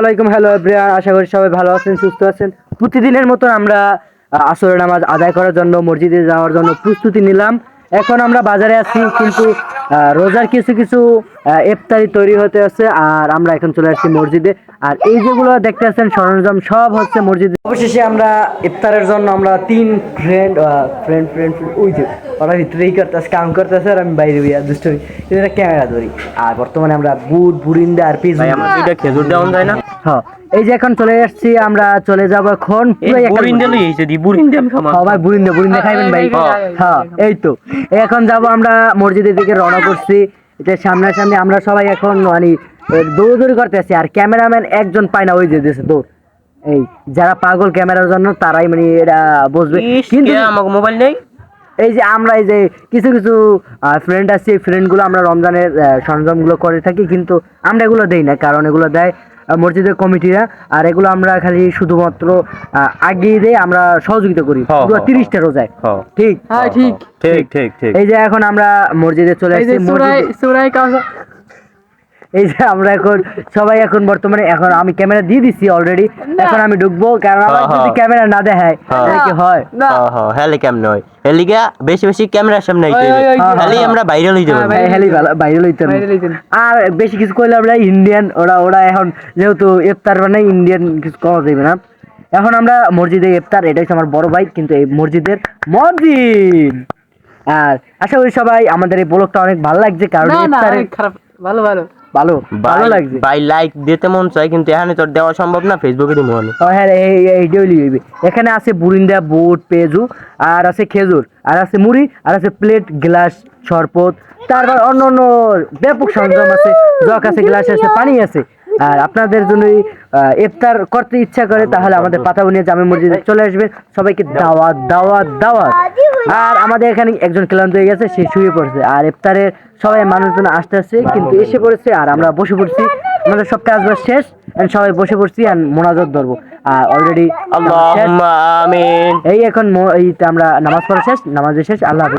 আলাইকুম। Hello everyone, আশা করি সবাই ভালো আছেন, সুস্থ আছেন। প্রতিদিনের মতো আমরা আসরের নামাজ আদায় করার জন্য মসজিদে যাওয়ার জন্য প্রস্তুতি নিলাম। এখন আমরা বাজারে আছি, কিন্তু রোজার কিছু কিছু ইফতারি তৈরি হতে আছে, আর আমরা এখন চলে আসছি মসজিদে। আর এই যেগুলো দেখতে আছেন সরঞ্জাম সব হচ্ছে মসজিদে। অবশেষে আমরা ইফতারের জন্য আমরা তিন ফ্রেন্ড ফ্রেন্ড ওই যে ওরা ভিতরেই করতেছে, কাম করতেছে, আর আমি বাইরে দুষ্ট ক্যামেরা ধরি। আর বর্তমানে আমরা বুট বুরিন্দা আর পিস খেজুর দেওয়া যায় না। হ্যাঁ, এই যে এখন চলে আসছি, আমরা চলে যাব এখন বুরিন্দা খাইবেন ভাই? হ্যাঁ, এই তো এখন যাব আমরা মসজিদের দিকে রওনা করছি। এটা সামনাসামনি আমরা সবাই এখন মানে দৌড়দৌড়ি করতেছি, আর ক্যামেরাম্যান একজন পায় না, ওই যে দেশে দৌড়। এই যারা পাগল ক্যামেরার জন্য তারাই মানে এটা বসবে, কিন্তু আমাকে মোবাইল নেই। এই যে আমরা এই যে কিছু কিছু ফ্রেন্ড আছে, এই ফ্রেন্ডগুলো আমরা রমজানের সরঞ্জামগুলো করে থাকি, কিন্তু আমরা এগুলো দেই না, কারণ এগুলো দেয় মসজিদের কমিটিরা। আর এগুলো আমরা খালি শুধুমাত্র আগিয়ে দিয়ে আমরা সহযোগিতা করি পুরো 30টা রোজায়। ঠিক ঠিক ঠিক ঠিক ঠিক। এই যে এখন আমরা মসজিদে চলে আসছি। এই যে আমরা এখন সবাই এখন বর্তমানে এখন আমি ক্যামেরা দিয়ে দিচ্ছি অলরেডি, এখন আমি ঢুকবো, কারণ আমার যদি ক্যামেরা না দেখায় কি হয়। হেলি কেমন হয়, হেলিগা বেশি বেশি ক্যামেরার সামনে হেলি আমরা ভাইরাল হইতে পারবো, হেলি ভাইরাল হইতে। আর বেশি কিছু কইলে আমরা ইন্ডিয়ান, ওরা এখন যেহেতু ইফতার বানাই, ইন্ডিয়ান কিছু করা যাবে না। এখন আমরা মসজিদে ইফতার, এটাই আমার বড় ভাই, কিন্তু এই মসজিদের মসজিদ। আর আশা করি সবাই আমাদের এই ব্লগটা অনেক ভালো লাগছে, কারণ ইফতারে ভালো ভালো ভালো ভালো লাগছে ভাই। লাইক দিতে মন চাই, কিন্তু এখানে তো দেওয়া সম্ভব না, ফেসবুকে দিব মনে। হ্যাঁ, এখানে আছে বুরিন্দা, বুট, পেজু, আর আছে খেজুর, আর আছে মুড়ি, আর আছে প্লেট, গ্লাস, শরবত, তারপর অন্য অন্য ব্যাপক সরঞ্জাম আছে, জগ আছে, গ্লাস আছে, পানি আছে। আর আপনাদের যদি ইফতার করতে ইচ্ছা করে তাহলে আমাদের পাতাবনিয়া জামে মসজিদে চলে আসবেন। সবাইকে দাওয়াত দাওয়াত দাওয়াত। আর আমাদের এখানে একজন ক্লান্ত হয়ে গেছে, সে শুয়ে পড়ছে, আর ইফতারের সবাই মানুষজন আসতে আসছে, কিন্তু এসে পড়েছে, আর আমরা বসে পড়ছি। আমাদের সব কাজ বাজ শেষ, সবাই বসে পড়ছি আর মোনাজাত ধরবো। আর অলরেডি আল্লাহুম্মা আমিন। এই এখন আমরা নামাজ পড়া শেষ, নামাজের শেষ। আল্লাহ হাফেজ।